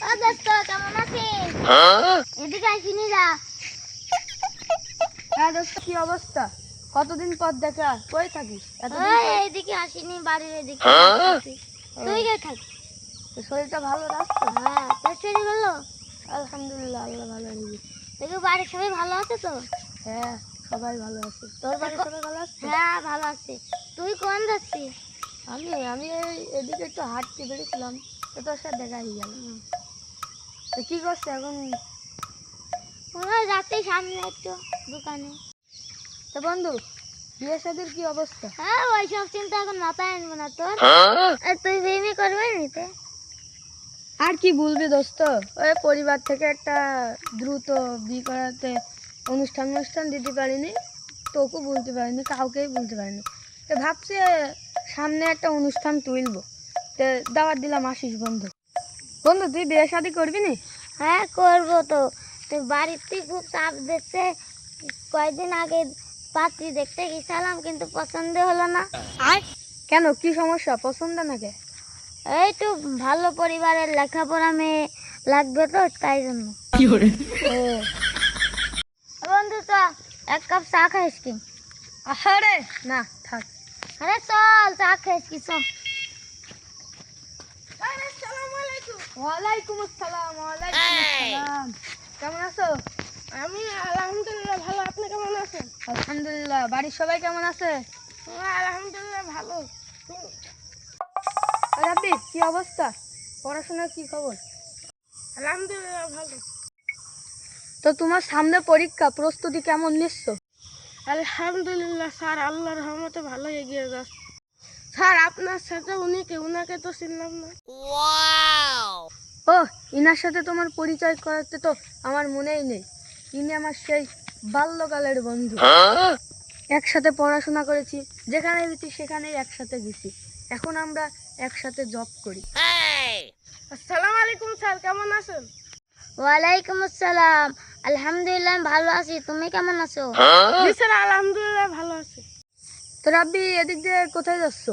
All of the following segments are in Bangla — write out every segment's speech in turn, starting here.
ও দোস্ত কেমন আছিস? এদিকে আসিনি যা। হ্যাঁ দোস্ত, কি অবস্থা? কতদিন পর দেখা, কই থাকিস? এদিকে আসিনি, বাড়ির এদিকে আসছি। তুই কে থাকিস? তোর শরীরটা ভালো রাখতো? হ্যাঁ, তোর শরীর ভালো? আলহামদুলিল্লাহ, আল্লাহ ভালো রেখেছে। দেখি বাড়ির সবাই ভালো আছে তো? হ্যাঁ, সবাই ভালো আছে। তোর বাড়ির সবাই ভালো আছে? হ্যাঁ ভালো আছে। তুই কোন যাচ্ছিস? আমি আমি এদিকে একটু হাঁটতে বেরিয়েছিলাম, তো তোর সাথে দেখা হয়ে গেল। তো কি করছে এখন? যাচ্ছি সামনে একটু দোকানে। তো বন্ধু, বিয়ে শাদীর কি অবস্থা? হ্যাঁ, ওইসব চিন্তা এখন মাথায় আনবো না তোর। তুই বিয়ে করবে নিতে? আর কি বলবি দোস্ত, ওই পরিবার থেকে একটা দ্রুত বিয়ে করাতে অনুষ্ঠান দিতে পারিনি, তোকে বলতে পারিনি, কাউকেই বলতে পারিনি। তো ভাবছি সামনে একটা অনুষ্ঠান তুলবো, তো দাওয়াত দিলাম, আসিস বন্ধু। বন্ধু, তুই বিয়ে শাদী করবি নি? হ্যাঁ করবো তো। তুই বাড়িতে খুব চাপ দিচ্ছে। কয়েকদিন আগে পাত্রী দেখতে গেছিলাম, কিন্তু পছন্দ হলো না। আর কেন, কি সমস্যা? পছন্দ নাকি? এই তো ভালো পরিবারের লেখাপড়া মেয়ে লাগবে তো, তাই জন্য। ও বন্ধু তো এক কাপ চা খাইস কি? আরে না, থাক। আরে চল চা খাইস কি, চল। ওয়ালাইকুম আসসালাম। ওয়ালাইকুম আসসালাম। কেমন আছো? আমি আলহামদুলিল্লাহ ভালো। আপনি কেমন আছেন? আলহামদুলিল্লাহ। বাড়ির সবাই কেমন আছে? আলহামদুলিল্লাহ ভালো। রাব্বি, কি অবস্থা? পড়াশোনার কি খবর? আলহামদুলিল্লাহ ভালো। তো তোমার সামনে পরীক্ষা, প্রস্তুতি কেমন নিচ্ছ? আলহামদুলিল্লাহ স্যার, আল্লাহর রহমতে ভালো এগিয়ে যাচ্ছে। স্যার আপনার সাথে উনাকে তো চিনলাম না। ও, ইনার সাথে তোমার পরিচয় করাতে তো আমার মনেই নেই। ইনি আমার সেই বাল্যকালের বন্ধু। একসাথে পড়াশোনা করেছি, যেখানে গেছি সেখানেই একসাথে গেছি। এখন আমরা একসাথে জব করি। আসসালামু আলাইকুম স্যার, কেমন আছেন? ওয়ালাইকুম আসসালাম। আলহামদুলিল্লাহ আমি ভালো আছি। তুমি কেমন আছো? জি স্যার, আলহামদুলিল্লাহ ভালো আছি। তো রাব্বি, এদিক দিয়ে কোথায় যাচ্ছ?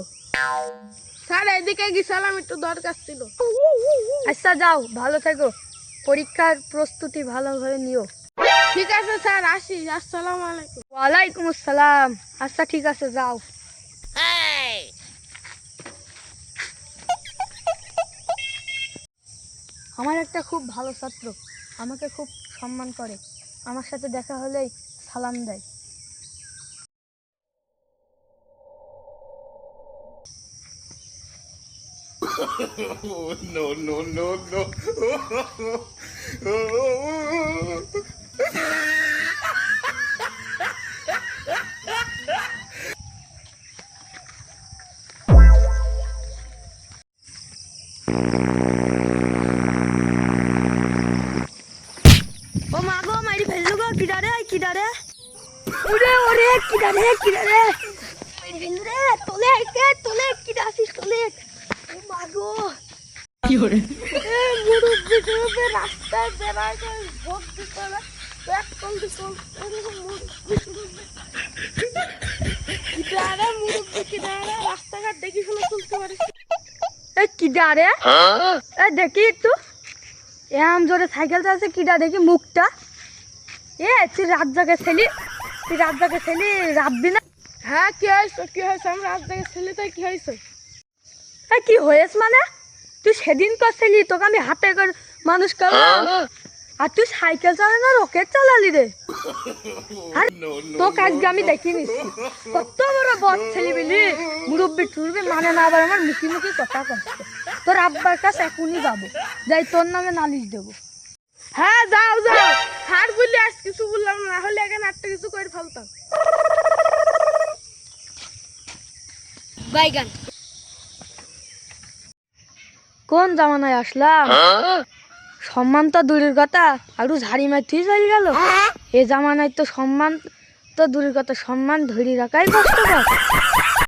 স্যার এদিকে গেছিলাম, একটু দরকার ছিল। আচ্ছা যাও, ভালো থেকো, পরীক্ষার প্রস্তুতি ভালোভাবে নিও। ঠিক আছে স্যার, আসি। আসসালামু আলাইকুম। ওয়ালাইকুম আসসালাম। আচ্ছা ঠিক আছে, যাও। আমার একটা খুব ভালো ছাত্র, আমাকে খুব সম্মান করে, আমার সাথে দেখা হলেই সালাম দেয়। No, no, no, no. ও মা গো, মাইরি ফেললো গো। কিডারে ওরে ওরে, কিডারে মাইরি ফেললো রে। তোলে কিডা আসিস, তোলে। ও মা গো, কি হরে মুরব্বি টুরব্বি রাস্তায় বেড়ায় ভোট দিতে না, ব্যাগ চলতে কিনারে রাস্তাঘাট দেখি শুনে চলতে পারিস। এ কিডারে, এ দেখি একটু, এম জোরে সাইকেল চালাচ্ছে, কিডা দেখি মুখটা। তুই রাত জাগে ছেলি রাখবি না? হ্যাঁ, কি হয়েছে? আমরা রাস্তায় ছেলেটাই কি হয়েছে? কি হয়েছে মানে? তুই সেদিন করছিলি, তোকে আমি হাতে করে মানুষ করলাম, আর তুই সাইকেল চালানো রকেট চালালি রে। আর তোকে আজকে আমি দেখি নিচ্ছি, কত বড় বদ ছেলি বিলি, মুরব্বি টুরবি মানে না, আবার আমার মুখি কথা করছে। তোর আব্বার কাছে এখনই যাবো, যাই তোর নামে নালিশ দেবো। হ্যাঁ যাও। হার বললে আজ কিছু বললাম না, হলে এখানে একটা কিছু করে ফেলতাম। বাইগান, কোন জামানায় আসলাম? সম্মান তো দূরের কথা, আরো ঝাড়ি মারতেই চলে গেল। এ জামানায় তো সম্মান তো দূরের কথা, সম্মান ধরে রাখাই কষ্টকর।